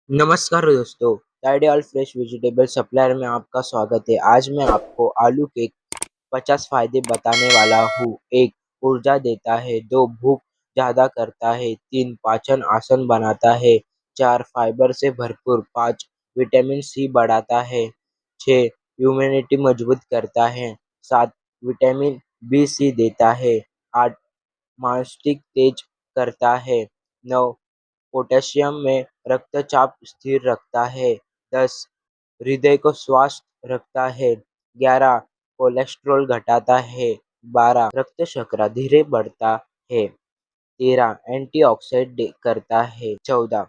नमस्कार दोस्तों, ideal fresh vegetable supplier में आपका स्वागत है। आज मैं आपको आलू के 50 फायदे बताने वाला हूँ। 1. ऊर्जा देता है। 2. भूख ज़्यादा करता है। 3. पाचन आसान बनाता है। 4. फाइबर से भरपूर। 5. विटामिन सी बढ़ाता है। 6. इम्यूनिटी मजबूत करता है। 7. विटामिन बी सी देता है। 8. मानसिक तेज करता है। 9. पोटेशियम में रक्तचाप स्थिर रखता है। 10. हृदय को स्वस्थ रखता है। 11. कोलेस्ट्रॉल घटाता है। 12. रक्त शर्करा धीरे बढ़ता है। 13. एंटीऑक्सीडेंट करता है। 14.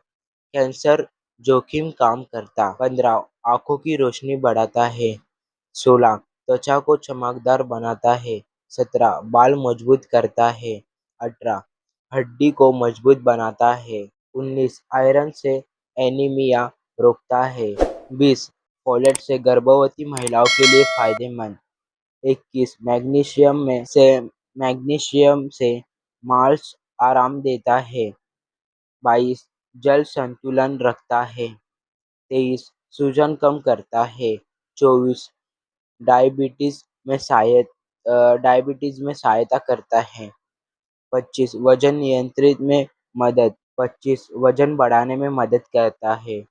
कैंसर जोखिम कम करता। 15. आंखों की रोशनी बढ़ाता है। 16. त्वचा को चमकदार बनाता है। 17. बाल मजबूत करता है। 18. हड्डी को मजबूत बनाता है। 19. आयरन से एनीमिया रोकता है। 20. फोलेट से गर्भवती महिलाओं के लिए फायदेमंद। 21. मैग्नीशियम से मांस आराम देता है। 22. जल संतुलन रखता है। 23. सूजन कम करता है। 24. डायबिटीज में सहायता करता है। 25. वजन नियंत्रित में मदद। 25. वजन बढ़ाने में मदद करता है।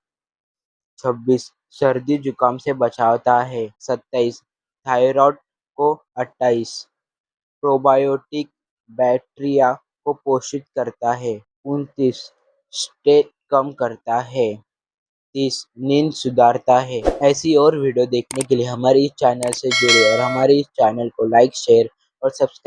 26. सर्दी जुकाम से बचाता है। 27. थायराइड को 28. प्रोबायोटिक बैक्टीरिया को पोषित करता है। 29. स्ट्रेस कम करता है। 30. नींद सुधारता है। ऐसी और वीडियो देखने के लिए हमारे इस चैनल से जुड़े और हमारे इस चैनल को लाइक शेयर और सब्सक्राइब